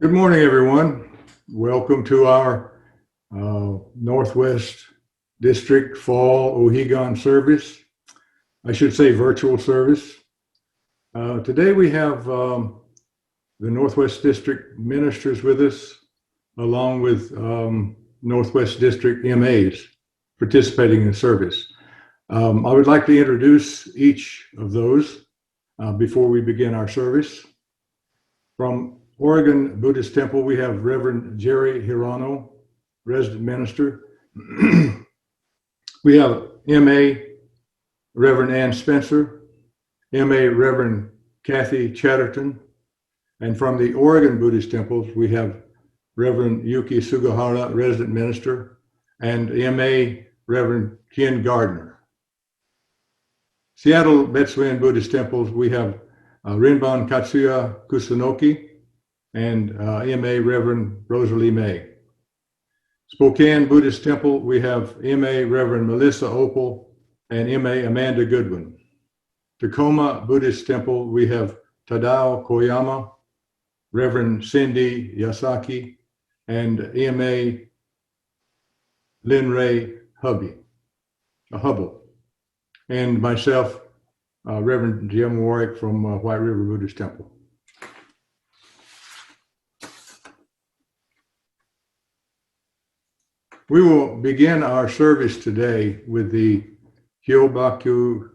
Good morning, everyone. Welcome to our Northwest District Fall Ohigan service. I should say virtual service. Today we have the Northwest District ministers with us, along with Northwest District MAs participating in the service. I would like to introduce each of those before we begin our service. From Oregon Buddhist Temple, we have Reverend Jerry Hirano, resident minister. We have M.A. Reverend Ann Spencer, M.A. Reverend Kathy Chatterton, and from the Oregon Buddhist Temples, we have Reverend Yuki Sugahara, resident minister, and M.A. Reverend Ken Gardner. Seattle Betsuin Buddhist Temples, we have Rinban Katsuya Kusunoki, and M.A. Reverend Rosalie May. Spokane Buddhist Temple, we have M.A. Reverend Melissa Opel and M.A. Amanda Goodwin. Tacoma Buddhist Temple, we have Tadao Koyama, Reverend Cindy Yasaki, and M.A. Lynn Ray Hubble, and myself, Reverend Jim Warrick from White River Buddhist Temple. We will begin our service today with the Hyobyaku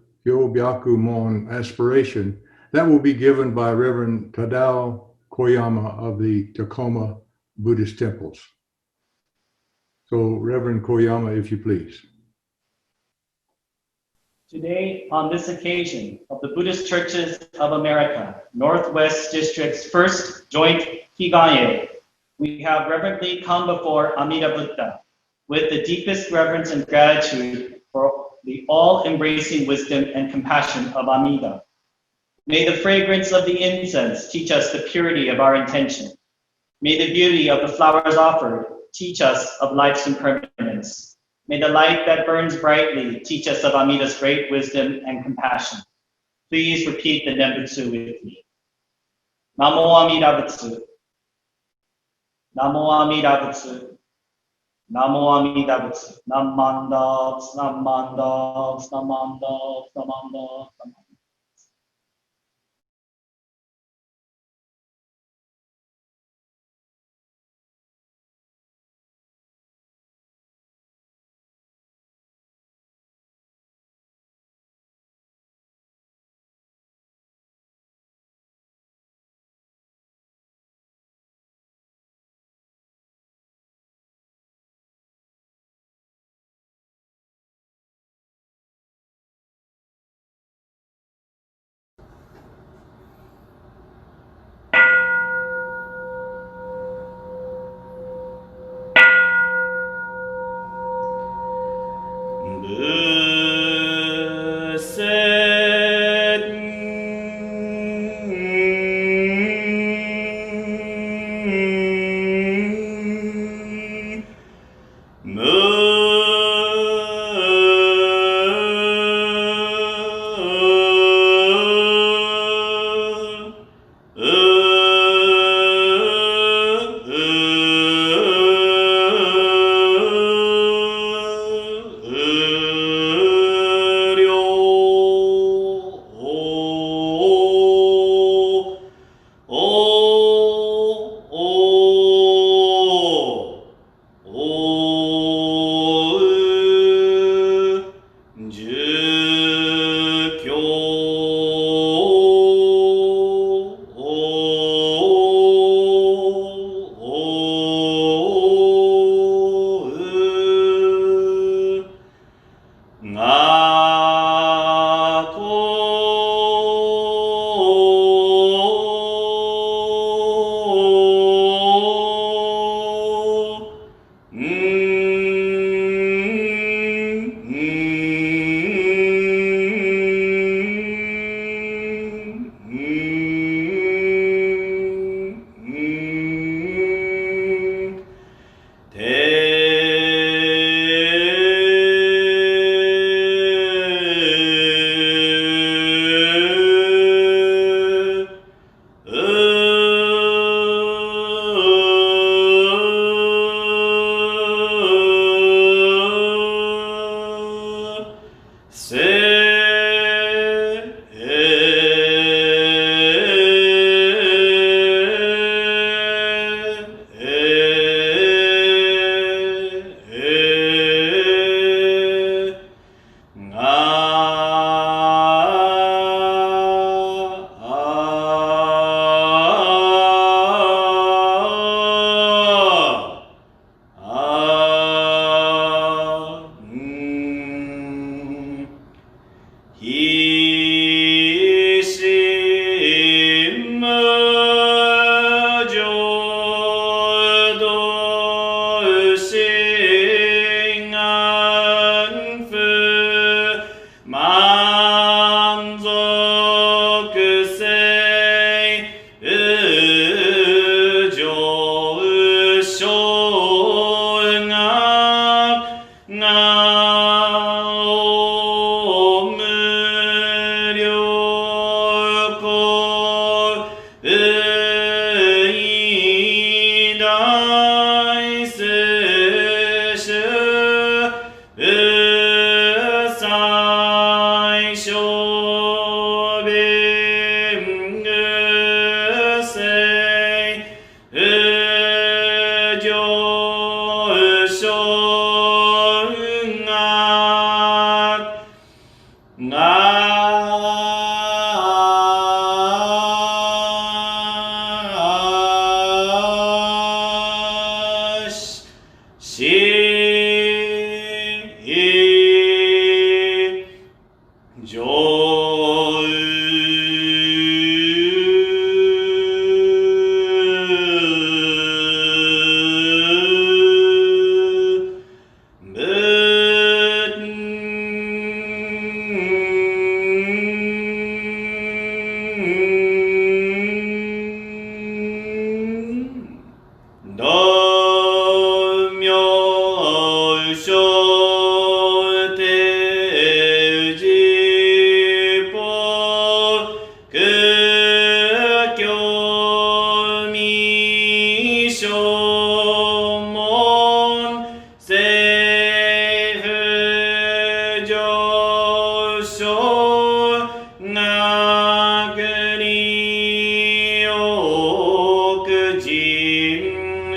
Mon aspiration that will be given by Reverend Tadao Koyama of the Tacoma Buddhist Temples. So, Reverend Koyama, if you please. Today, on this occasion of the Buddhist Churches of America, Northwest District's first joint Higanye, we have reverently come before Amida Buddha with the deepest reverence and gratitude for the all-embracing wisdom and compassion of Amida. May the fragrance of the incense teach us the purity of our intention. May the beauty of the flowers offered teach us of life's impermanence. May the light that burns brightly teach us of Amida's great wisdom and compassion. Please repeat the Nembutsu with me. Namo Amida Butsu. Namo Amida Butsu. Namo Amida Butsu. Namandals, namandals, namandals, namandals.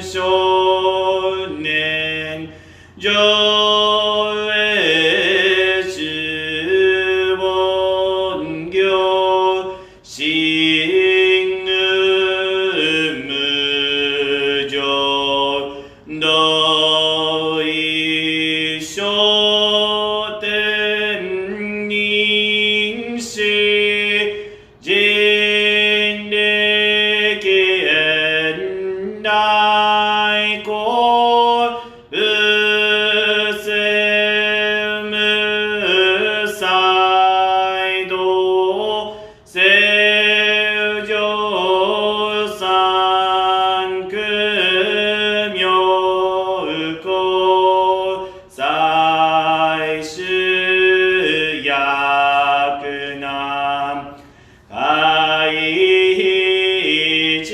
少年上へ主本行真無常同意書天人士人力現代公不正無才道正常三苦妙高最終薬難開一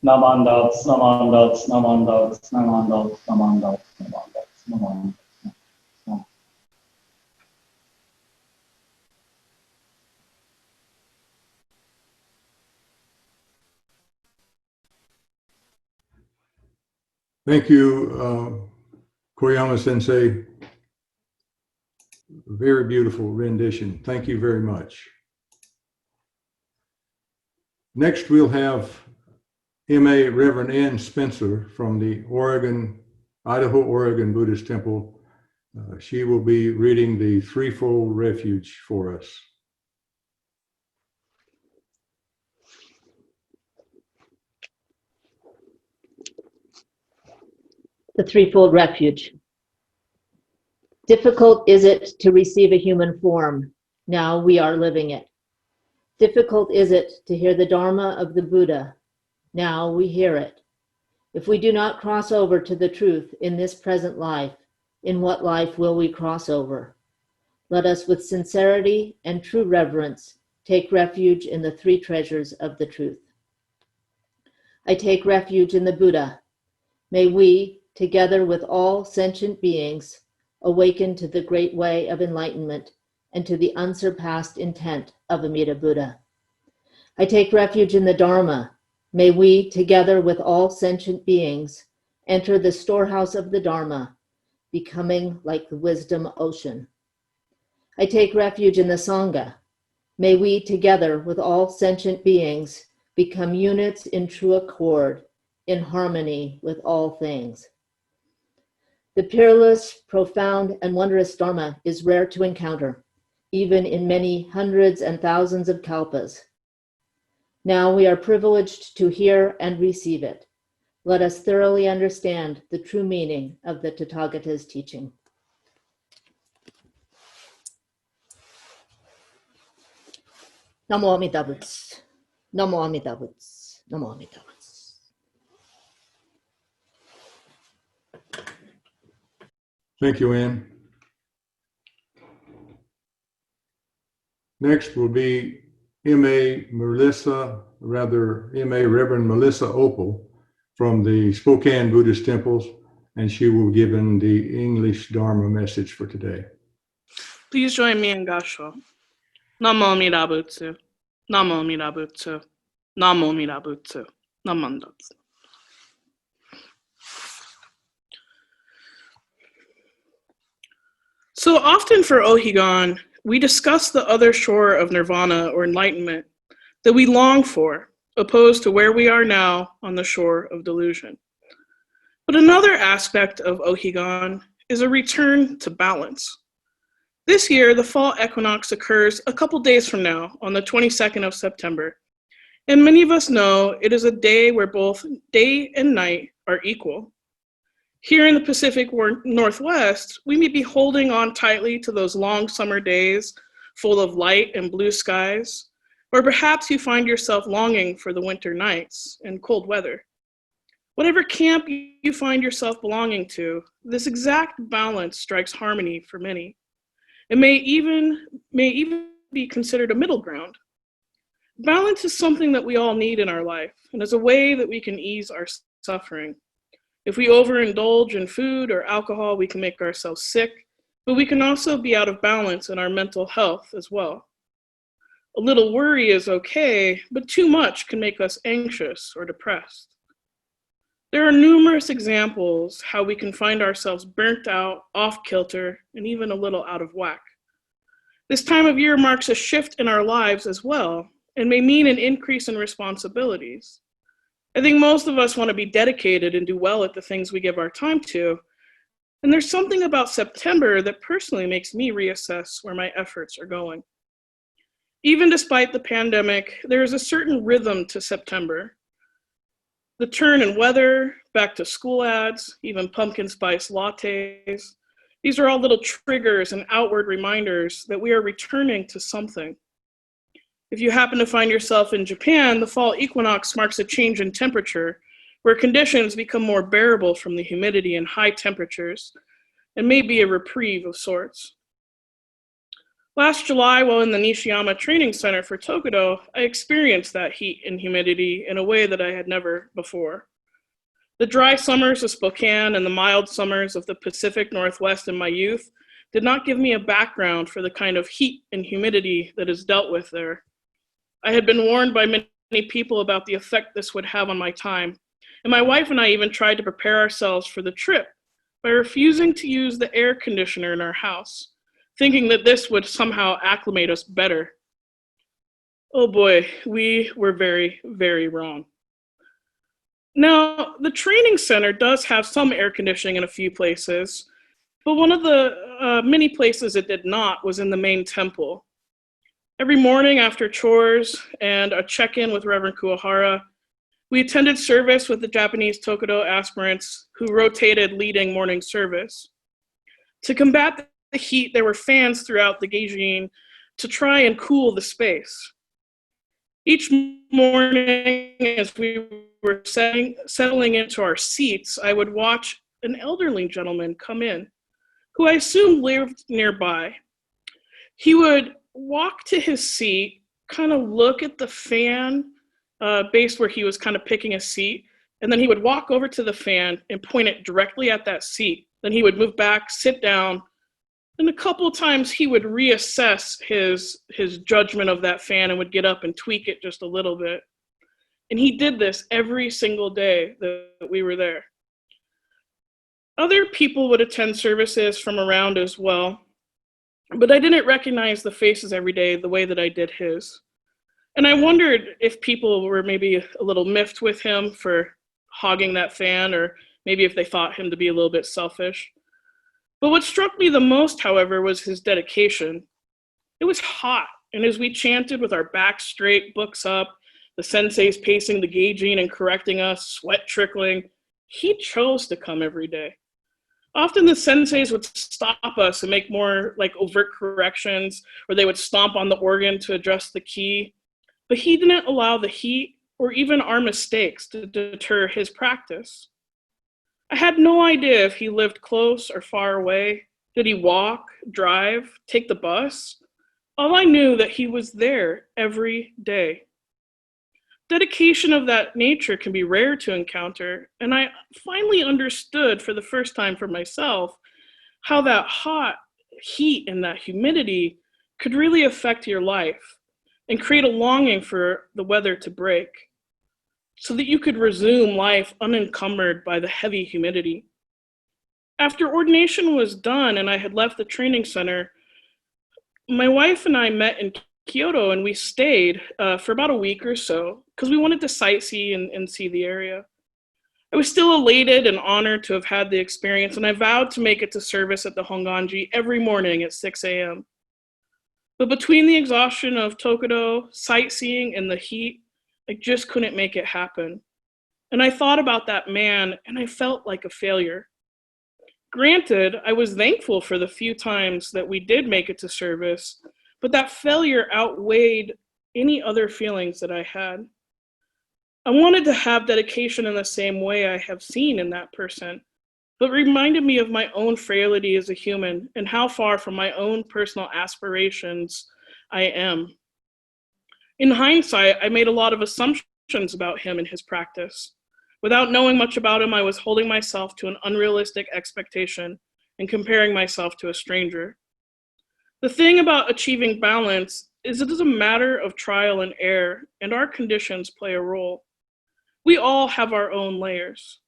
Namandots, namandots, namandots, namandots, namandots, namandots, namandots. Thank you, Koyama Sensei. Very beautiful rendition. Thank you very much. Next, we'll have M.A. Reverend Ann Spencer from the Idaho-Oregon Buddhist Temple. She will be reading the Threefold Refuge for us. The Threefold Refuge. Difficult is it to receive a human form. Now we are living it. Difficult is it to hear the Dharma of the Buddha. Now we hear it. If we do not cross over to the truth in this present life, in what life will we cross over? Let us with sincerity and true reverence take refuge in the three treasures of the truth. I take refuge in the Buddha. May we, together with all sentient beings, awaken to the great way of enlightenment and to the unsurpassed intent of Amida Buddha. I take refuge in the Dharma. May we, together with all sentient beings, enter the storehouse of the Dharma, becoming like the wisdom ocean. I take refuge in the Sangha. May we, together with all sentient beings, become units in true accord, in harmony with all things. The peerless, profound, and wondrous Dharma is rare to encounter, even in many hundreds and thousands of kalpas. Now we are privileged to hear and receive it. Let us thoroughly understand the true meaning of the Tathagata's teaching. Namo Amida Butsu. Namo Amida Butsu. Namo Amida Butsu. Thank you, Ann. Next will be M.A. Reverend Melissa Opel from the Spokane Buddhist Temples, and she will give in the English Dharma message for today. Please join me in Gassho. Namo Amida Butsu. Namo Amida Butsu. Namo Amida Butsu. Namandots. So often for Ohigan, we discuss the other shore of nirvana or enlightenment that we long for, opposed to where we are now on the shore of delusion. But another aspect of Ohigan is a return to balance. This year, the fall equinox occurs a couple days from now on the 22nd of September, And many of us know it is a day where both day and night are equal. Here in the Pacific Northwest, we may be holding on tightly to those long summer days full of light and blue skies, or perhaps you find yourself longing for the winter nights and cold weather. Whatever camp you find yourself belonging to, this exact balance strikes harmony for many. It may even be considered a middle ground. Balance is something that we all need in our life, and is a way that we can ease our suffering. If we overindulge in food or alcohol, we can make ourselves sick, but we can also be out of balance in our mental health as well. A little worry is okay, but too much can make us anxious or depressed. There are numerous examples how we can find ourselves burnt out, off kilter, and even a little out of whack. This time of year marks a shift in our lives as well, and may mean an increase in responsibilities. I think most of us want to be dedicated and do well at the things we give our time to, and there's something about September that personally makes me reassess where my efforts are going. Even despite the pandemic, there is a certain rhythm to September. The turn in weather, back to school ads, even pumpkin spice lattes. These are all little triggers and outward reminders that we are returning to something. If you happen to find yourself in Japan, the fall equinox marks a change in temperature, where conditions become more bearable from the humidity and high temperatures, and may be a reprieve of sorts. Last July, while in the Nishiyama Training Center for Tokudo, I experienced that heat and humidity in a way that I had never before. The dry summers of Spokane and the mild summers of the Pacific Northwest in my youth did not give me a background for the kind of heat and humidity that is dealt with there. I had been warned by many people about the effect this would have on my time, and my wife and I even tried to prepare ourselves for the trip by refusing to use the air conditioner in our house, thinking that this would somehow acclimate us better. Oh boy, we were very, very wrong. Now, the training center does have some air conditioning in a few places, but one of the many places it did not was in the main temple. Every morning after chores and a check-in with Reverend Kusunoki, we attended service with the Japanese Tokudo aspirants who rotated leading morning service. To combat the heat, there were fans throughout the gaijin to try and cool the space. Each morning, as we were settling into our seats, I would watch an elderly gentleman come in, who I assumed lived nearby. He would walk to his seat, kind of look at the fan base where he was kind of picking a seat, and then he would walk over to the fan and point it directly at that seat. Then he would move back, sit down, and a couple of times he would reassess his judgment of that fan and would get up and tweak it just a little bit. And he did this every single day that we were there. Other people would attend services from around as well, but I didn't recognize the faces every day the way that I did his. And I wondered if people were maybe a little miffed with him for hogging that fan, or maybe if they thought him to be a little bit selfish. But what struck me the most, however, was his dedication. It was hot, and as we chanted with our backs straight, books up, the sensei's pacing the gaijin and correcting us, sweat trickling, he chose to come every day. Often the senseis would stop us and make more like overt corrections, or they would stomp on the organ to adjust the key. But he didn't allow the heat or even our mistakes to deter his practice. I had no idea if he lived close or far away. Did he walk, drive, take the bus? All I knew that he was there every day. Dedication of that nature can be rare to encounter, and I finally understood for the first time for myself how that hot heat and that humidity could really affect your life and create a longing for the weather to break, so that you could resume life unencumbered by the heavy humidity. After ordination was done and I had left the training center, my wife and I met in Kyoto, and we stayed for about a week or so because we wanted to sightsee and see the area. I was still elated and honored to have had the experience, and I vowed to make it to service at the Honganji every morning at 6 a.m. But between the exhaustion of Tokudo, sightseeing, and the heat, I just couldn't make it happen. And I thought about that man, and I felt like a failure. Granted, I was thankful for the few times that we did make it to service, but that failure outweighed any other feelings that I had. I wanted to have dedication in the same way I have seen in that person, but reminded me of my own frailty as a human and how far from my own personal aspirations I am. In hindsight, I made a lot of assumptions about him and his practice. Without knowing much about him, I was holding myself to an unrealistic expectation and comparing myself to a stranger. The thing about achieving balance is it is a matter of trial and error, and our conditions play a role. We all have our own layers.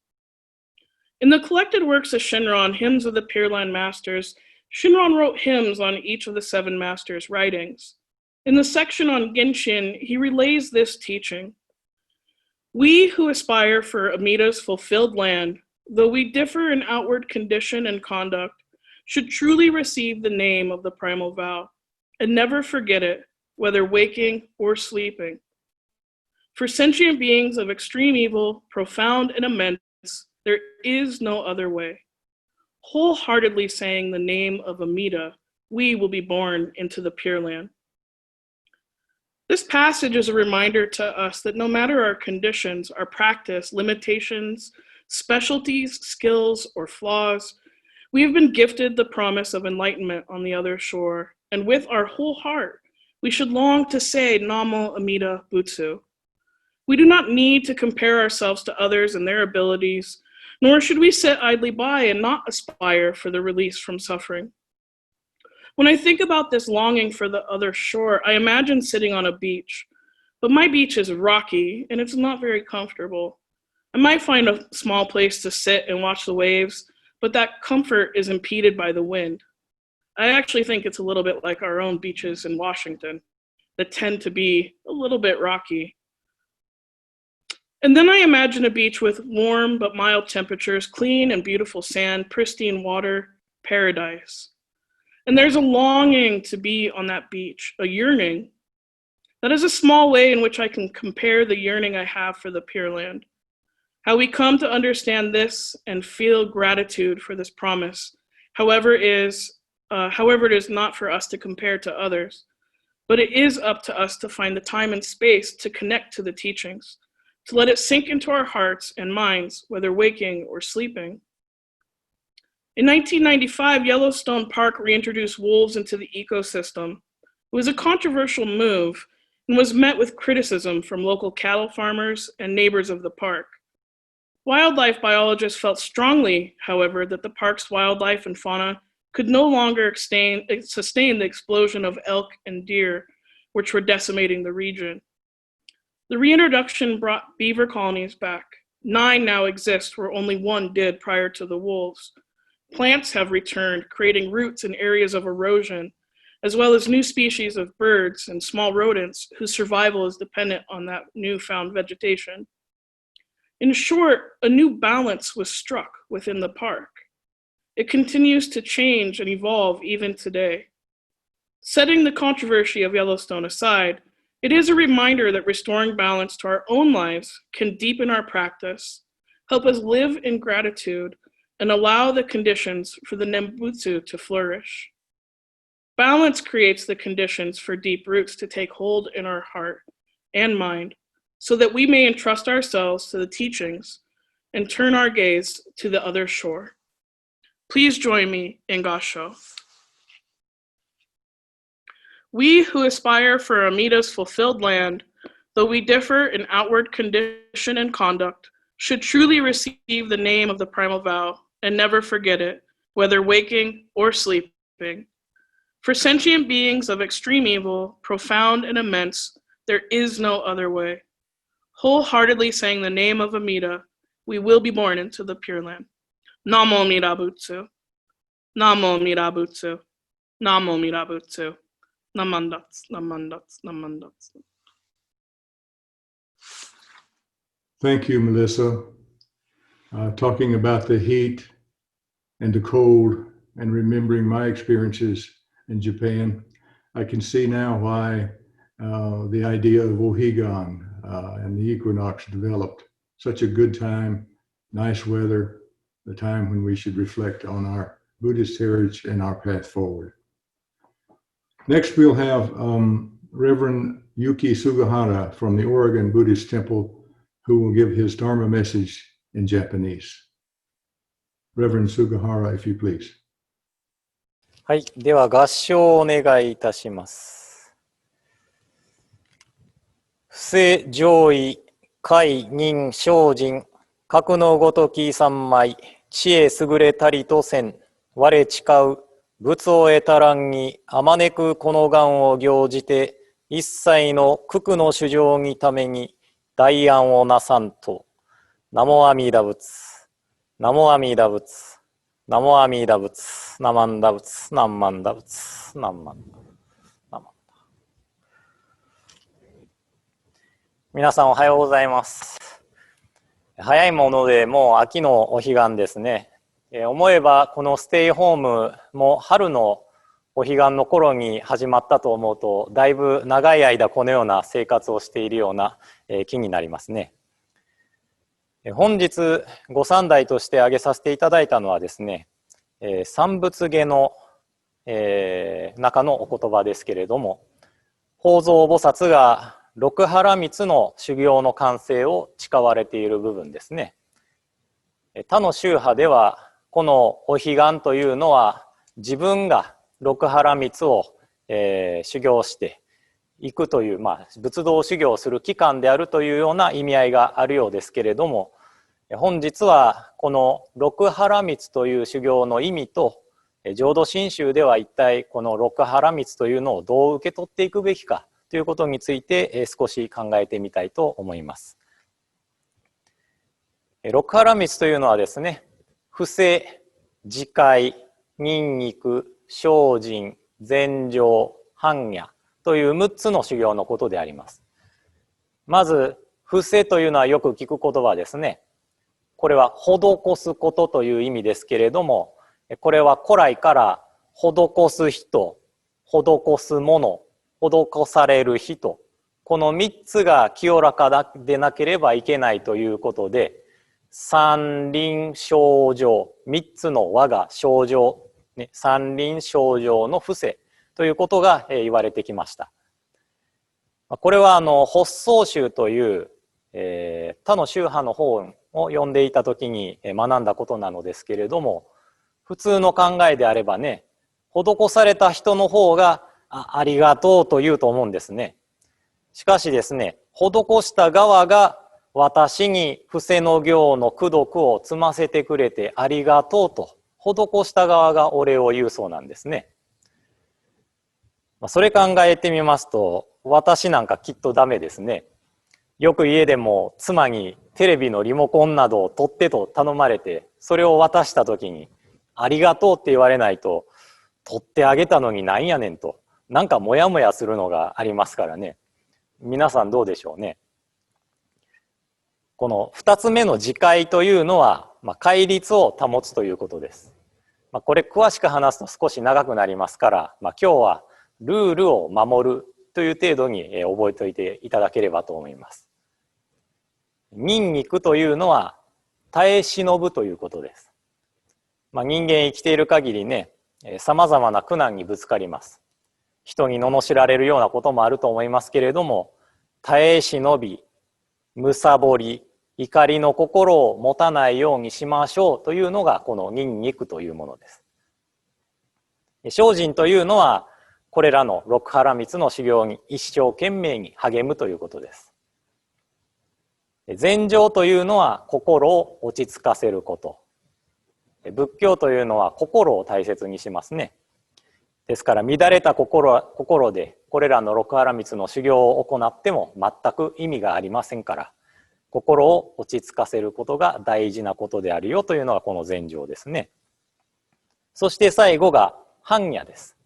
In the collected works of Shinran, Hymns of the Pure Land Masters, Shinran wrote hymns on each of the 7 masters' writings. In the section on Genshin, he relays this teaching. We who aspire for Amida's fulfilled land, though we differ in outward condition and conduct, should truly receive the name of the primal vow, and never forget it, whether waking or sleeping. For sentient beings of extreme evil, profound and immense, there is no other way. Wholeheartedly saying the name of Amida, we will be born into the Pure Land. This passage is a reminder to us that no matter our conditions, our practice, limitations, specialties, skills, or flaws, we have been gifted the promise of enlightenment on the other shore, and with our whole heart, we should long to say Namo Amida Butsu. We do not need to compare ourselves to others and their abilities, nor should we sit idly by and not aspire for the release from suffering. When I think about this longing for the other shore, I imagine sitting on a beach, but my beach is rocky and it's not very comfortable. I might find a small place to sit and watch the waves, but that comfort is impeded by the wind. I actually think it's a little bit like our own beaches in Washington that tend to be a little bit rocky. And then I imagine a beach with warm but mild temperatures, clean and beautiful sand, pristine water, paradise. And there's a longing to be on that beach, a yearning. That is a small way in which I can compare the yearning I have for the Pure Land. How we come to understand this and feel gratitude for this promise, however it is not for us to compare to others, but it is up to us to find the time and space to connect to the teachings, to let it sink into our hearts and minds, whether waking or sleeping. In 1995, Yellowstone Park reintroduced wolves into the ecosystem. It was a controversial move and was met with criticism from local cattle farmers and neighbors of the park. Wildlife biologists felt strongly, however, that the park's wildlife and fauna could no longer sustain the explosion of elk and deer, which were decimating the region. The reintroduction brought beaver colonies back. 9 now exist, where only 1 did prior to the wolves. Plants have returned, creating roots in areas of erosion, as well as new species of birds and small rodents whose survival is dependent on that newfound vegetation. In short, a new balance was struck within the park. It continues to change and evolve even today. Setting the controversy of Yellowstone aside, it is a reminder that restoring balance to our own lives can deepen our practice, help us live in gratitude, and allow the conditions for the Nembutsu to flourish. Balance creates the conditions for deep roots to take hold in our heart and mind, so that we may entrust ourselves to the teachings and turn our gaze to the other shore. Please join me in Gassho. We who aspire for Amida's fulfilled land, though we differ in outward condition and conduct, should truly receive the name of the primal vow and never forget it, whether waking or sleeping. For sentient beings of extreme evil, profound and immense, there is no other way. Wholeheartedly saying the name of Amida, we will be born into the Pure Land. Namo Amida Butsu. Namo Amida Butsu. Namo Amida Butsu. Namandats, namandats, namandats. Thank you, Melissa. Talking about the heat and the cold and remembering my experiences in Japan, I can see now why the idea of Ohigan, and the equinox developed. Such a good time, nice weather, the time when we should reflect on our Buddhist heritage and our path forward. Next, we'll have Reverend Yuki Sugahara from the Oregon Buddhist Temple, who will give his Dharma message in Japanese. Reverend Sugahara, if you please. はい、では合唱をお願いいたします。不正上位、戒人精進、格のごとき三昧、知恵優れたりとせん、我誓う、仏を得たらんに、あまねくこの願を行じて、一切の九九の主情にために、大安をなさんと。ナモ阿弥陀仏、ナモ阿弥陀仏、ナモ阿弥陀仏、ナマンダ仏、ナンマンダ仏、ナンマンダ。皆さんおはようございます。早いものでもう秋のお彼岸ですね。思えばこのステイホームも春のお彼岸の頃に始まったと思うと、だいぶ長い間このような生活をしているような気になりますね。本日ご三代として挙げさせていただいたのはですね、三仏下の中のお言葉ですけれども、法蔵菩薩が六波羅蜜の修行の完成を誓われている部分ですね。他の宗派ではこのお彼岸というのは自分が六波羅蜜を、修行していくという、仏道修行をする期間であるというような意味合いがあるようですけれども、本日はこの六波羅蜜という修行の意味と、浄土真宗では一体この六波羅蜜というのをどう受け取っていくべきかということについて少し考えてみたいと思います。六波羅蜜というのはですね、不正、自戒、忍肉、精進、禅定、般若という6つの修行のことであります。まず、不正というのはよく聞く言葉ですね。これは施すことという意味ですけれども、これは古来から施す人、施すもの、施される人、この3つが清らかでなければいけないということで、三輪正常、3つの輪が正常、三輪正常の不正ということが言われてきました。これは発想宗という他の宗派の本を読んでいた時に学んだことなのですけれども、普通の考えであればね、施された人の方が ありがとうと言うと思うんですね。しかしですね、施した側が私に伏せの行の功徳を積ませてくれてありがとうと、施した側がお礼を言うそうなんですね。それ考えてみますと、私なんかきっとダメですね。よく家でも妻にテレビのリモコンなどを取ってと頼まれて、それを渡した時にありがとうって言われないと、取ってあげたのになんやねんと、なんかモヤモヤするのがありますからね。皆さんどうでしょうね。この2つ目の自戒というのは、戒律を保つということです。これ詳しく話すと少し長くなりますから、今日はルールを守るという程度に覚えておいていただければと思います。忍肉というのは耐え忍ぶということです。人間生きている限りね、さまざまな苦難にぶつかります。人に罵られるようなこともあると思いますけれども、耐え忍び、むさぼり、怒りの心を持たないようにしましょうというのがこの忍肉というものです。精進というのはこれらの六波羅蜜の修行に一生懸命に励むということです。禅定というのは心を落ち着かせること。仏教というのは心を大切にしますね。ですから乱れた心でこれらの六波羅蜜の修行を行っても全く意味がありませんから、心を落ち着かせることが大事なことであるよというのがこの禅定ですね。そして最後が般若です。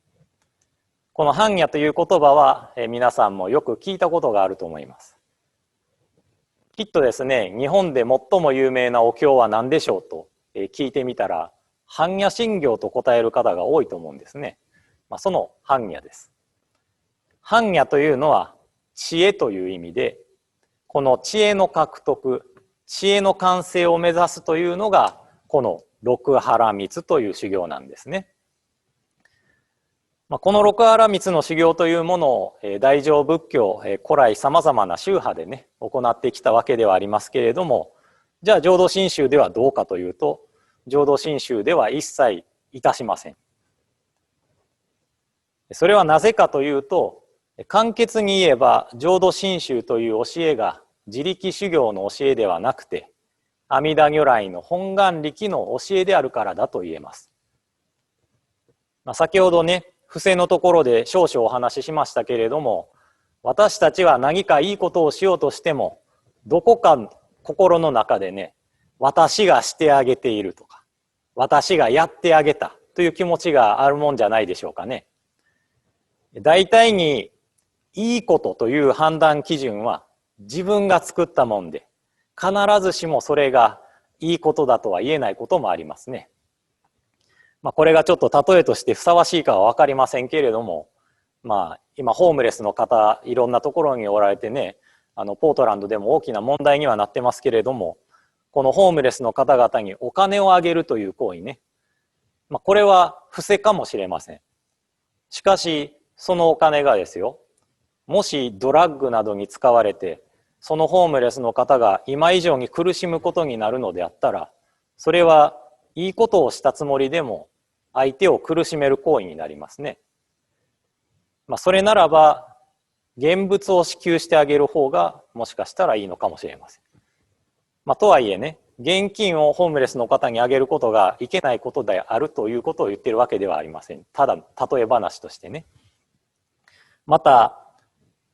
この般若という言葉は皆さんもよく聞いたことがあると思います。きっとですね、日本で最も有名なお経は何でしょうと聞いてみたら、般若心経と答える方が多いと思うんですね。その般若です。般若というのは知恵という意味で、この知恵の獲得、知恵の完成を目指すというのが、この六波羅蜜という修行なんですね。この六波羅蜜の修行というものを大乗仏教、古来さまざまな宗派でね、行ってきたわけではありますけれども、じゃあ浄土真宗ではどうかというと、浄土真宗では一切いたしません。それはなぜかというと、簡潔に言えば浄土真宗という教えが自力修行の教えではなくて、阿弥陀如来の本願力の教えであるからだと言えます。先ほどね、付箋のところで少々お話ししましたけれども、私たちは何かいいことをしようとしても、どこか心の中でね、私がしてあげているとか、私がやってあげたという気持ちがあるもんじゃないでしょうかね。大体にいいことという判断基準は自分が作ったもんで、必ずしもそれがいいことだとは言えないこともありますね。これがちょっと例えとしてふさわしいかは分かりませんけれども、今ホームレスの方いろんなところにおられてね、ポートランドでも大きな問題にはなってますけれども、このホームレスの方々にお金をあげるという行為ね、これは不正かもしれません。しかしそのお金がですよ、もしドラッグなどに使われて、そのホームレスの方が今以上に苦しむことになるのであったら、それはいいことをしたつもりでも相手を苦しめる行為になりますね。それならば現物を支給してあげる方がもしかしたらいいのかもしれません。とはいえね、現金をホームレスの方にあげることがいけないことであるということを言っているわけではありません。ただ例え話としてね。また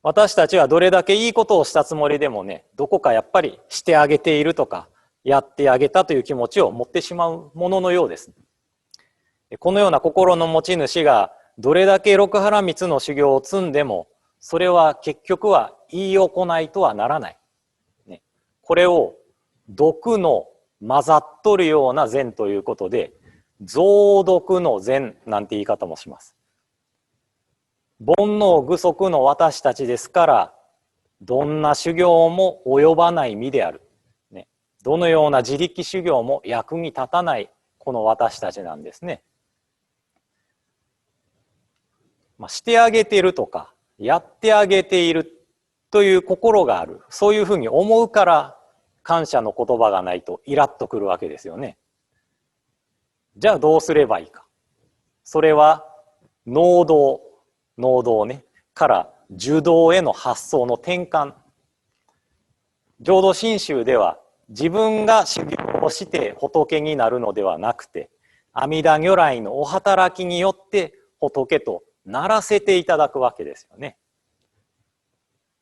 私たちはどれだけいいことをしたつもりでもね、どこかやっぱりしてあげているとかやってあげたという気持ちを持ってしまうもののようです。このような心の持ち主がどれだけ六波羅蜜の修行を積んでも、それは結局はいい行いとはならない。これを毒の混ざっとるような善ということで、増毒の善なんて言い方もします。煩悩具足の私たちですから、どんな修行も及ばない身である。どのような自力修行も役に立たないこの私たちなんですね。してあげているとかやってあげているという心がある、そういうふうに思うから感謝の言葉がないとイラッとくるわけですよね。じゃあどうすればいいか。それは能動ねから受動への発想の転換。浄土真宗では自分が修行をして仏になるのではなくて、阿弥陀如来のお働きによって仏とならせていただくわけですよね。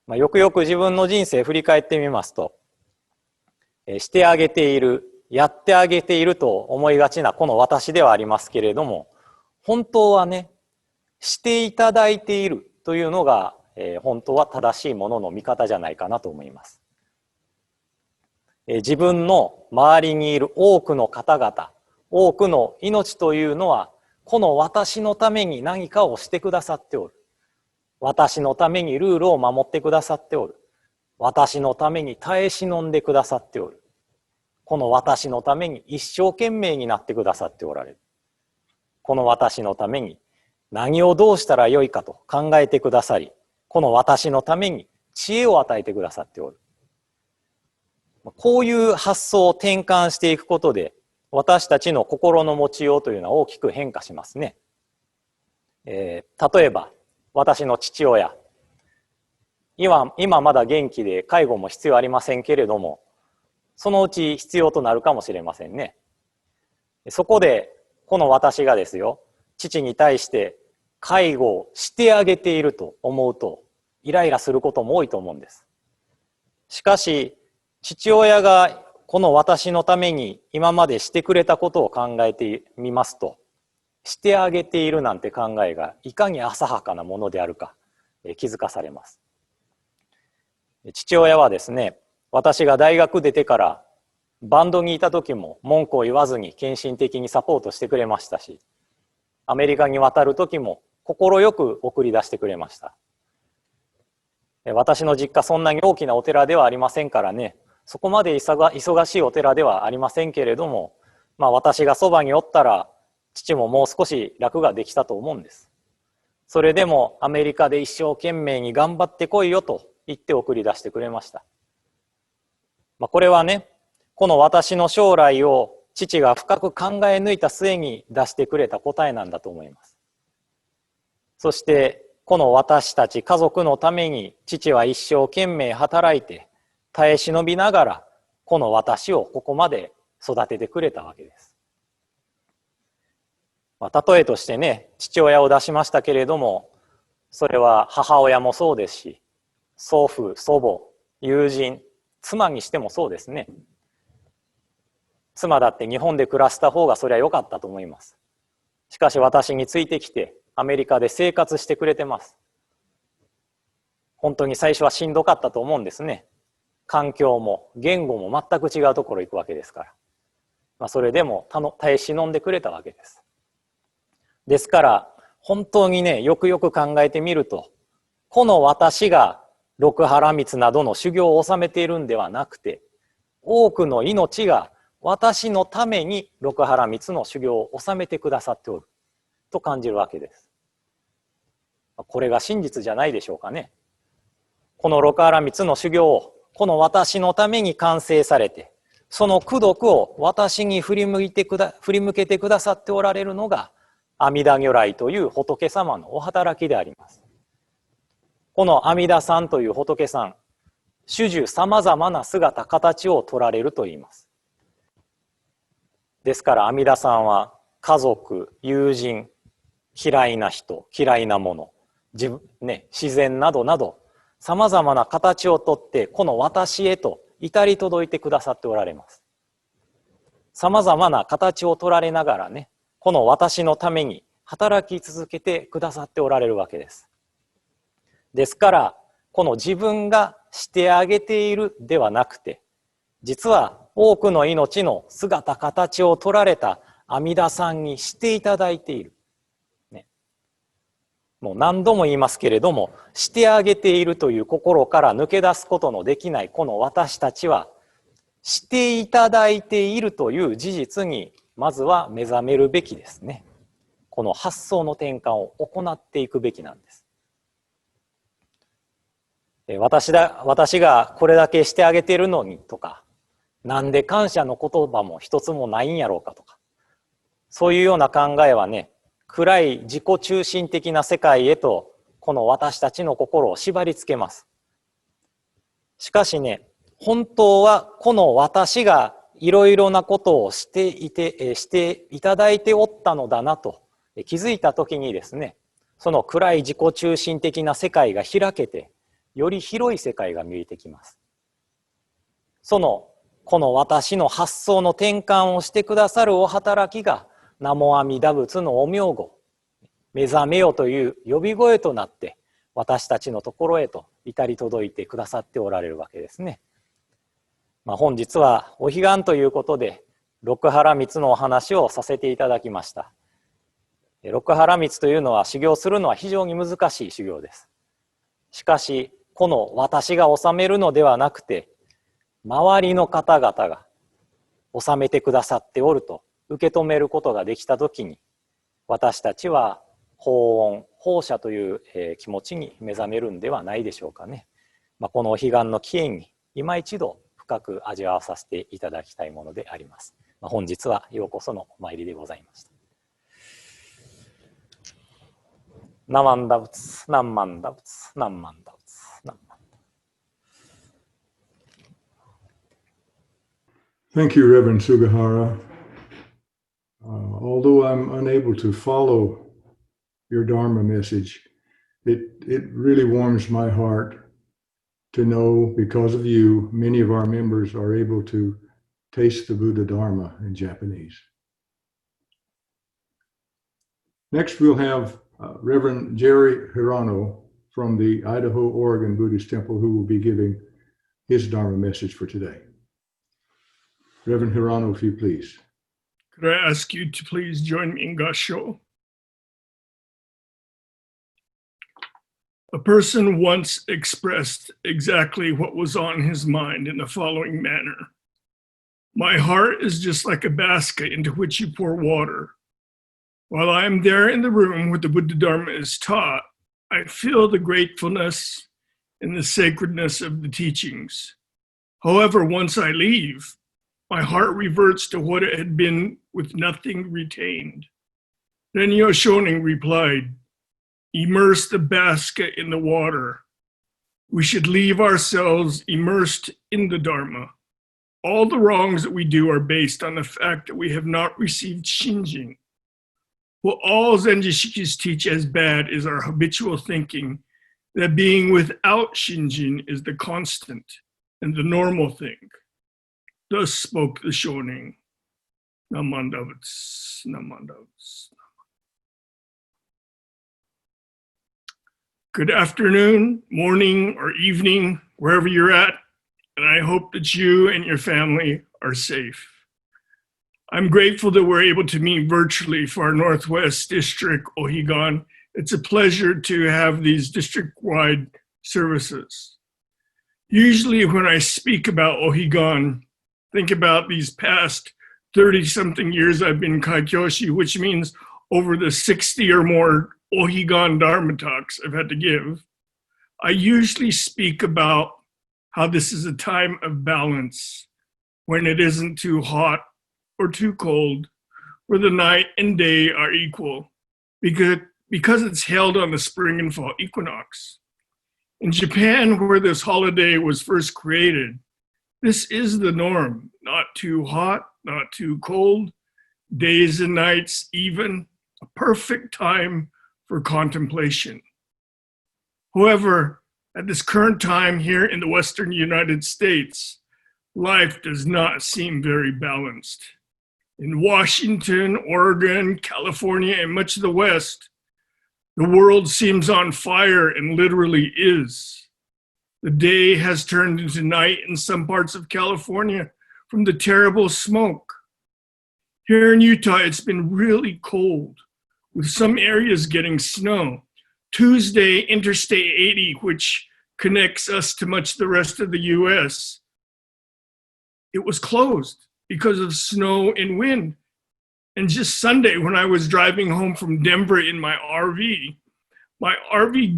よくよく自分の人生振り返ってみますと、してあげている、やってあげていると思いがちなこの私ではありますけれども、本当はね、していただいているというのが、本当は正しいものの見方じゃないかなと思います。自分の周りにいる多くの方々、多くの命というのは、この私のために何かをしてくださっておる。私のためにルールを守ってくださっておる。私のために耐え忍んでくださっておる。この私のために一生懸命になってくださっておられる。この私のために何をどうしたらよいかと考えてくださり、この私のために知恵を与えてくださっておる。こういう発想を転換していくことで、私たちの心の持ちようというのは大きく変化しますね。例えば私の父親、今まだ元気で介護も必要ありませんけれども、そのうち必要となるかもしれませんね。そこでこの私がですよ、父に対して介護をしてあげていると思うとイライラすることも多いと思うんです。しかし父親がこの私のために今までしてくれたことを考えてみますと、してあげているなんて考えがいかに浅はかなものであるか気づかされます。父親はですね、私が大学出てからバンドにいた時も文句を言わずに献身的にサポートしてくれましたし、アメリカに渡る時も快く送り出してくれました。私の実家そんなに大きなお寺ではありませんからね、そこまで忙しいお寺ではありませんけれども、私がそばにおったら父ももう少し楽ができたと思うんです。それでもアメリカで一生懸命に頑張ってこいよと言って送り出してくれました。これはね、この私の将来を父が深く考え抜いた末に出してくれた答えなんだと思います。そしてこの私たち家族のために父は一生懸命働いて耐え忍びながらこの私をここまで育ててくれたわけです。例えとしてね、父親を出しましたけれども、それは母親もそうですし、祖父、祖母、友人、妻にしてもそうですね。妻だって日本で暮らした方がそりゃ良かったと思います。しかし私についてきてアメリカで生活してくれてます。本当に最初はしんどかったと思うんですね。環境も言語も全く違うところ行くわけですから。それでも耐え忍んでくれたわけです。ですから本当にね、よくよく考えてみると、この私が六波羅蜜などの修行を収めているんではなくて、多くの命が私のために六波羅蜜の修行を収めてくださっておると感じるわけです。これが真実じゃないでしょうかね。この六波羅蜜の修行をこの私のために完成されて、その功徳を私に振り向けてくださっておられるのが阿弥陀如来という仏様のお働きであります。この阿弥陀さんという仏さん、種々さまざまな姿形を取られるといいます。ですから阿弥陀さんは家族、友人、嫌いな人、嫌いなもの、自然などなどさまざまな形をとってこの私へと至り届いてくださっておられます。さまざまな形を取られながらね、この私のために働き続けてくださっておられるわけです。ですからこの自分がしてあげているではなくて、実は多くの命の姿形を取られた阿弥陀さんにしていただいている、もう何度も言いますけれども、してあげているという心から抜け出すことのできないこの私たちは、していただいているという事実にまずは目覚めるべきですね。この発想の転換を行っていくべきなんです。私がこれだけしてあげているのにとか、なんで感謝の言葉も一つもないんやろうかとか、そういうような考えはね、暗い自己中心的な世界へとこの私たちの心を縛り付けます。しかしね、本当はこの私がいろいろなことをしていただいておったのだなと気づいた時にですね、その暗い自己中心的な世界が開けて、より広い世界が見えてきます。この私の発想の転換をしてくださるお働きが南無阿弥陀仏のお名号、目覚めよという呼び声となって私たちのところへと至り届いてくださっておられるわけですね。本日はお彼岸ということで六波羅蜜のお話をさせていただきました。六波羅蜜というのは修行するのは非常に難しい修行です。しかしこの私が治めるのではなくて、周りの方々が治めてくださっておると受け止めることができたときに、私たちは法恩、法者という気持ちに目覚めるんではないでしょうかね。このお彼岸の起源に今一度深く味わわさせていただきたいものであります。本日はようこそのお参りでございました。ナマンダ仏、ナンマンダ仏、ナンマンダ仏、ナンマンダ。Thank you, Reverend Sugahara. Although I'm unable to follow your Dharma message, it really warms my heart to know, because of you, many of our members are able to taste the Buddha Dharma in Japanese. Next, we'll have Reverend Jerry Hirano from the Idaho-Oregon Buddhist Temple, who will be giving his Dharma message for today. Reverend Hirano, if you please. Could I ask you to please join me in Gassho? A person once expressed exactly what was on his mind in the following manner. My heart is just like a basket into which you pour water. While I am there in the room where the Buddha Dharma is taught, I feel the gratefulness and the sacredness of the teachings. However, once I leave, my heart reverts to what it had been with nothing retained. Then Yoshonin replied, immerse the basket in the water. We should leave ourselves immersed in the Dharma. All the wrongs that we do are based on the fact that we have not received Shinjin. What all Zenjishikis teach as bad is our habitual thinking that being without Shinjin is the constant and the normal thing. Thus spoke the Shonin. Namandavats, namandavats. Good afternoon, morning, or evening, wherever you're at, and I hope that you and your family are safe. I'm grateful that we're able to meet virtually for our Northwest District Ohigan. It's a pleasure to have these district-wide services. Usually when I speak about Ohigan, think about these past 30-something years I've been Kaikyoshi, which means over the 60 or more Ohigan Dharma talks I've had to give. I usually speak about how this is a time of balance, when it isn't too hot or too cold, where the night and day are equal, because it's held on the spring and fall equinox. In Japan, where this holiday was first created, this is the norm, not too hot, not too cold, days and nights even, a perfect time for contemplation. However, at this current time here in the Western United States, life does not seem very balanced. In Washington, Oregon, California, and much of the West, the world seems on fire and literally is. The day has turned into night in some parts of California from the terrible smoke. Here in Utah, it's been really cold, with some areas getting snow. Tuesday, Interstate 80, which connects us to much of the rest of the US, it was closed because of snow and wind. And just Sunday, when I was driving home from Denver in my RV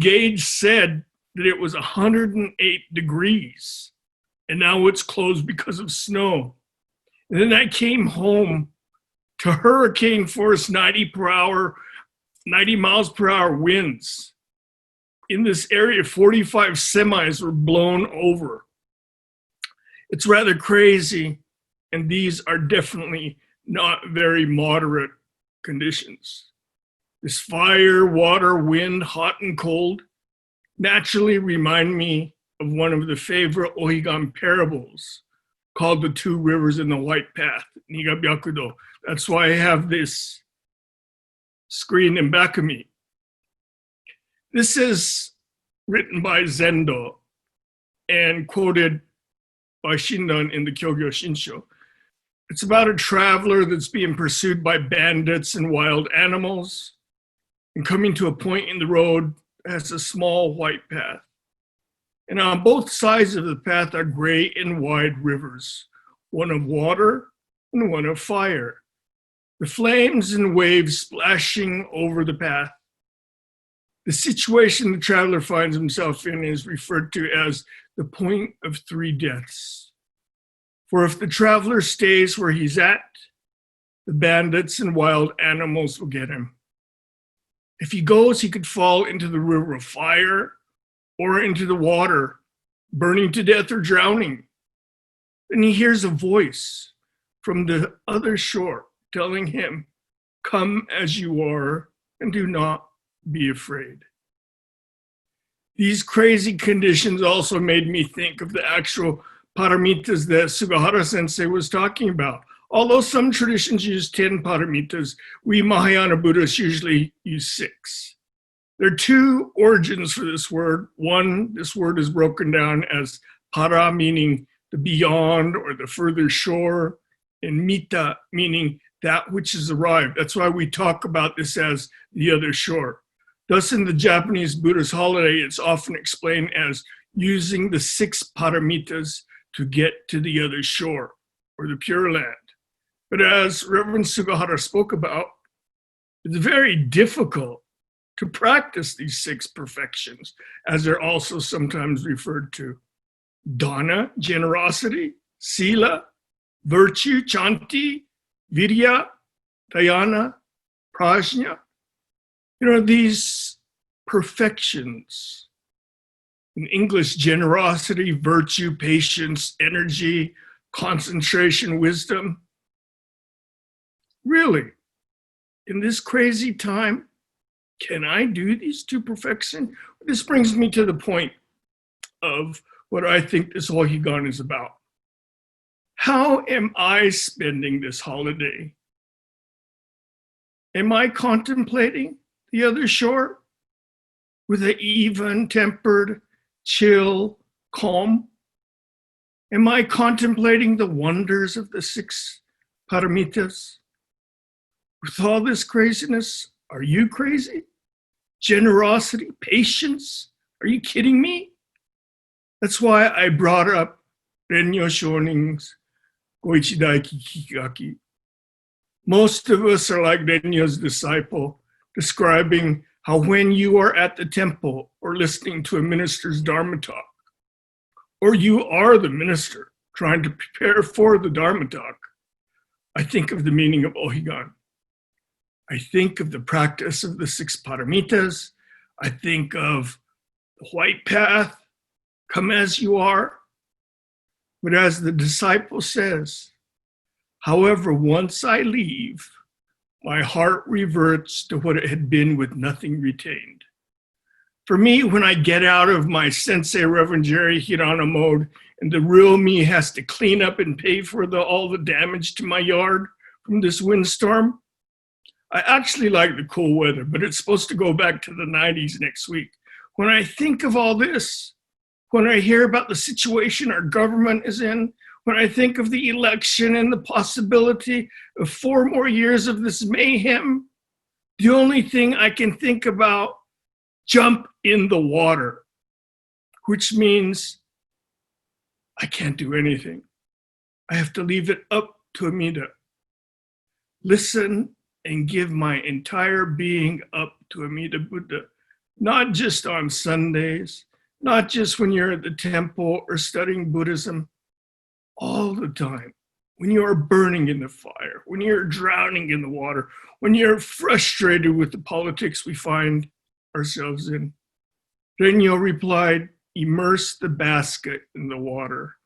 gauge said that it was 108 degrees, and now it's closed because of snow. And then I came home to hurricane force 90 miles per hour winds. In this area, 45 semis were blown over. It's rather crazy, and these are definitely not very moderate conditions. This fire, water, wind, hot and cold, naturally remind me of one of the favorite Ohigan parables called The Two Rivers in the White Path, Hyobyaku. That's why I have this screen in back of me. This is written by Zendo and quoted by Shindan in the Kyogyo Shinsho. It's about a traveler that's being pursued by bandits and wild animals, and coming to a point in the road that has a small white path. And on both sides of the path are gray and wide rivers, one of water and one of fire. The flames and waves splashing over the path. The situation the traveler finds himself in is referred to as the point of three deaths. For if the traveler stays where he's at, the bandits and wild animals will get him. If he goes, he could fall into the river of fire or into the water, burning to death or drowning. Then he hears a voice from the other shore telling him, "Come as you are and do not be afraid." These crazy conditions also made me think of the actual paramitas that Sugahara sensei was talking about. Although some traditions use 10 paramitas, we Mahayana Buddhists usually use 6. There are 2 origins for this word. One, this word is broken down as para, meaning the beyond or the further shore, and mita, meaning that which has arrived. That's why we talk about this as the other shore. Thus, in the Japanese Buddhist holiday, it's often explained as using the 6 paramitas to get to the other shore, or the Pure Land. But as Reverend Sugahara spoke about, it's very difficult to practice these 6 perfections, as they're also sometimes referred to. Dana, generosity; sila, virtue; chanti, virya; dhyana, prajna. You know, these perfections, in English, generosity, virtue, patience, energy, concentration, wisdom. Really, in this crazy time, can I do these 2 perfections? This brings me to the point of what I think this Ohigan is about. How am I spending this holiday? Am I contemplating the other shore with an even-tempered, chill, calm? Am I contemplating the wonders of the 6 paramitas? With all this craziness, are you crazy? Generosity, patience? Are you kidding me? That's why I brought up Renyo Shonin's Goichidaiki Kikigaki. Most of us are like Renyo's disciple, describing how when you are at the temple or listening to a minister's Dharma talk, or you are the minister trying to prepare for the Dharma talk, I think of the meaning of Ohigan. I think of the practice of the 6 paramitas. I think of the white path, come as you are. But as the disciple says, however, once I leave, my heart reverts to what it had been with nothing retained. For me, when I get out of my Sensei Reverend Jerry Hirano mode and the real me has to clean up and pay for all the damage to my yard from this windstorm, I actually like the cool weather, but it's supposed to go back to the 90s next week. When I think of all this, when I hear about the situation our government is in, when I think of the election and the possibility of 4 more years of this mayhem, the only thing I can think about, jump in the water, which means I can't do anything. I have to leave it up to Amida. Listen and give my entire being up to Amida Buddha, not just on Sundays, not just when you're at the temple or studying Buddhism, all the time. When you are burning in the fire, when you're drowning in the water, when you're frustrated with the politics we find ourselves in. Renyo replied, immerse the basket in the water.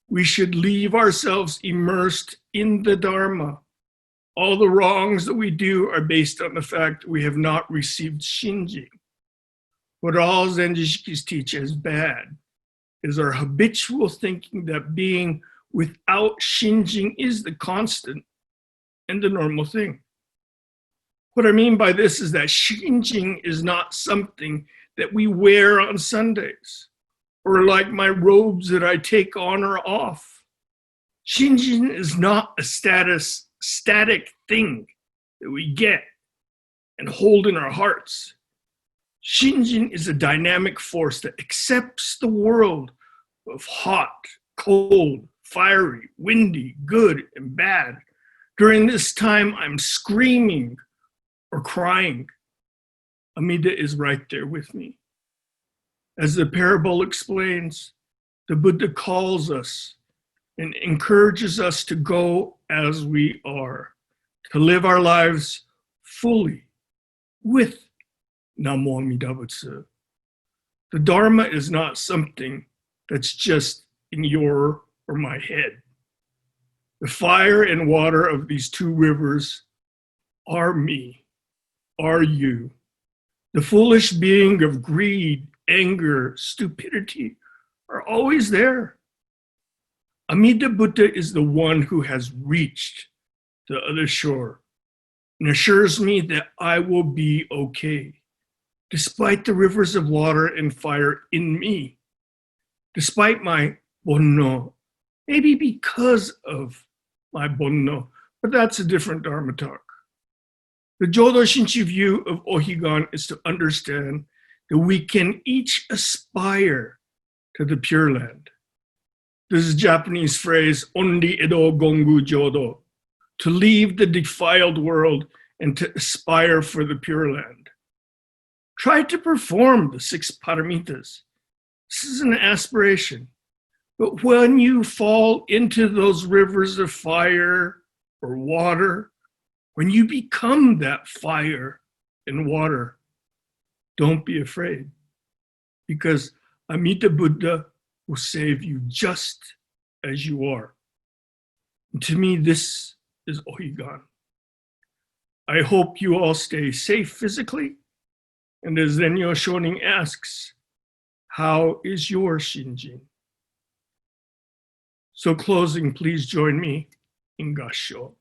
We should leave ourselves immersed in the Dharma. All the wrongs that we do are based on the fact that we have not received shinji. What all Zenjishikis teach as bad is our habitual thinking that being without shinjing is the constant and the normal thing. What I mean by this is that shinjing is not something that we wear on Sundays, or like my robes that I take on or off. Shinjin is not a static thing that we get and hold in our hearts. Shinjin is a dynamic force that accepts the world of hot, cold, fiery, windy, good, and bad. During this time, I'm screaming or crying. Amida is right there with me. As the parable explains, the Buddha calls us and encourages us to go as we are, to live our lives fully with Namo Amida Butsu. The Dharma is not something that's just in your or my head. The fire and water of these 2 rivers are me, are you. The foolish being of greed, anger, stupidity are always there. Amida Buddha is the one who has reached the other shore and assures me that I will be okay, despite the rivers of water and fire in me, despite my bonno, maybe because of my bonno, but that's a different Dharma talk. The Jodo Shinchi view of Ohigan is to understand that we can each aspire to the Pure Land. This is a Japanese phrase, ondi edo gongu jodo, to leave the defiled world and to aspire for the Pure Land. Try to perform the 6 paramitas. This is an aspiration. But when you fall into those rivers of fire or water, when you become that fire and water, don't be afraid, because Amida Buddha will save you just as you are. And to me, this is Ohigan. I hope you all stay safe physically. And as Zenyo Shonin asks, how is your Shinjin? So closing, please join me in Gassho.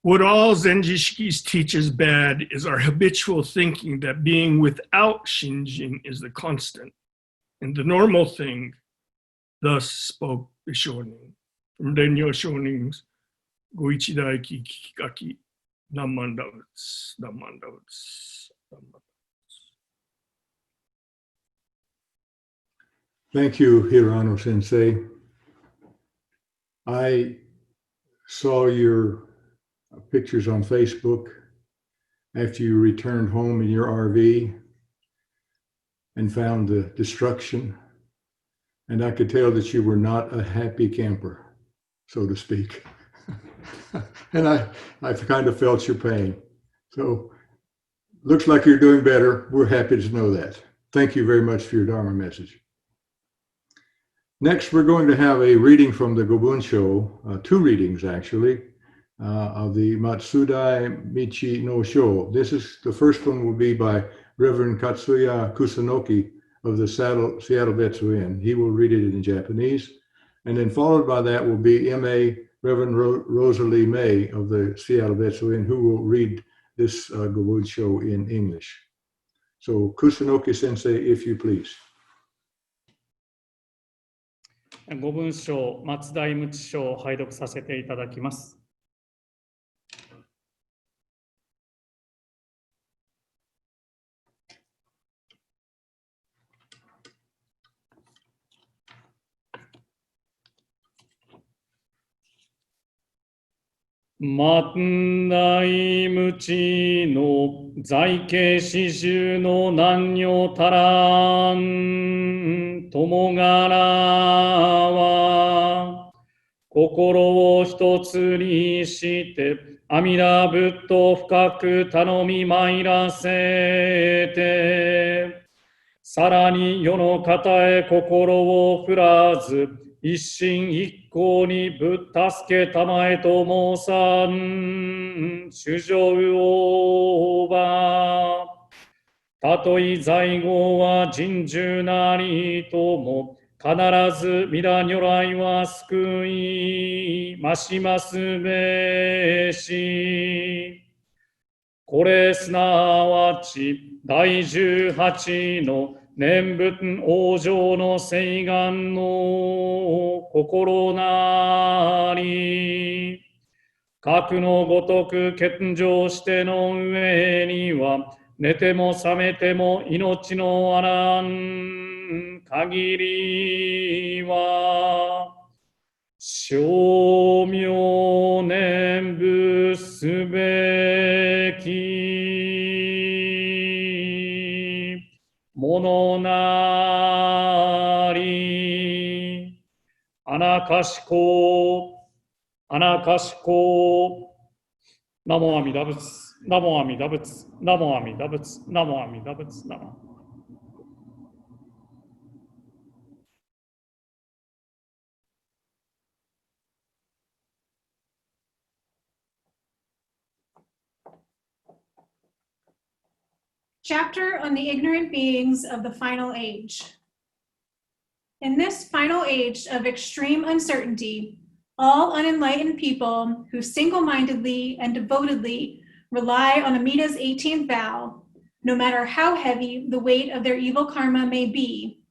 What all Zenjishikis teach as bad is our habitual thinking that being without Shinjin is the constant and the normal thing. Thus spoke the Shonin. From Renyo Shonin's Goichidaiki Kikikaki, Namandavats, Namandavats, Namandavats. Thank you, Hirano Sensei. I saw your pictures on Facebook after you returned home in your RV and found the destruction. And I could tell that you were not a happy camper, so to speak. And I kind of felt your pain. So looks like you're doing better. We're happy to know that. Thank you very much for your Dharma message. Next, we're going to have a reading from the Gobunsho, 2 readings actually, of the Matsudaimuchi no Sho. This is, the first one will be by Reverend Katsuya Kusunoki of the Seattle Betsuin. He will read it in Japanese. And then followed by that will be M.A. Reverend Rosalie May of the Seattle Betsuin, who will read this Gobunsho in English. So Kusunoki Sensei, if you please. ご文章、松代無知書を拝読させていただきます。松代無知の在家四十の男女たらん友柄は心を一つにして阿弥陀仏と深く頼み参らせてさらに世の方へ心を振らず一心一向にぶっ助けたまえと申さん主情をばたとえ在後は人獣なりとも必ず皆如来は救いましますべしこれすなわち第18の念仏往生の誓願の心なり、核のごとく献上しての上には、寝ても覚めても命のあらん限りは、称名念仏すべきものなり、あなかしこ、あなかしこ、ナモアミダ仏、ナモアミダ仏、ナモアミダ仏、ナモアミダ仏、ナモ。Chapter on the ignorant beings of the final age. In this final age of extreme uncertainty, all unenlightened people who single-mindedly and devotedly rely on Amida's 18th vow, no matter how heavy the weight of their evil karma may be,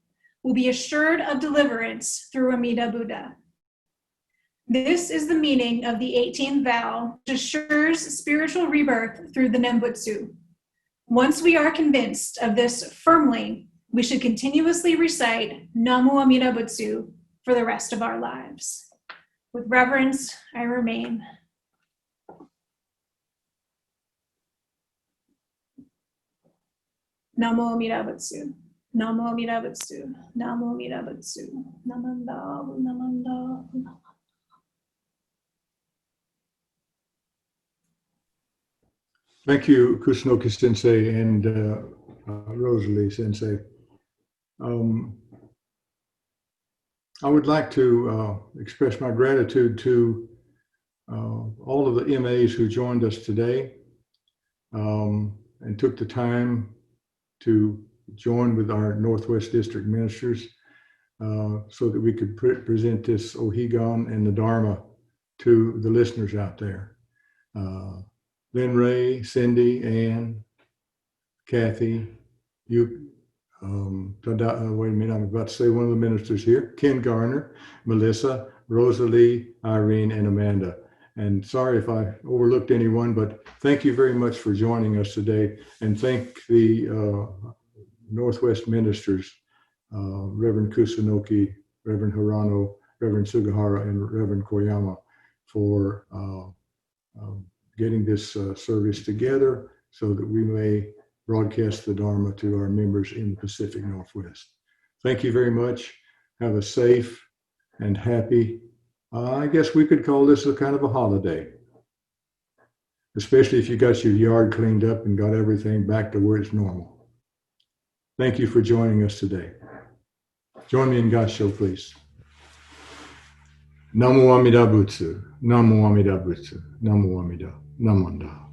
will be assured of deliverance through Amida Buddha. This is the meaning of the 18th vow, which assures spiritual rebirth through the Nembutsu. Once we are convinced of this firmly, we should continuously recite Namu Amida Butsu for the rest of our lives. With reverence, I remain. Namu Amida Butsu. Namu Amida Butsu. Namu Amida Butsu. Namanda, namanda, namanda. Thank you, Kusunoki Sensei and Rosalie Sensei. I would like to express my gratitude to all of the MAs who joined us today and took the time to join with our Northwest District ministers so that we could present this Ohigan and the Dharma to the listeners out there. Lynn Ray, Cindy, Ann, Kathy, Yuki, Tadao, wait a minute, I'm about to say one of the ministers here, Ken Garner, Melissa, Rosalie, Irene, and Amanda. And sorry if I overlooked anyone, but thank you very much for joining us today. And thank the Northwest ministers, Reverend Kusunoki, Reverend Hirano, Reverend Sugahara, and Reverend Koyama for getting this service together so that we may broadcast the Dharma to our members in the Pacific Northwest. Thank you very much. Have a safe and happy, I guess we could call this a kind of a holiday, especially if you got your yard cleaned up and got everything back to where it's normal. Thank you for joining us today. Join me in Gassho, please. Namo Amida Butsu, Namo Amida Butsu, Namo Amida, Namanda.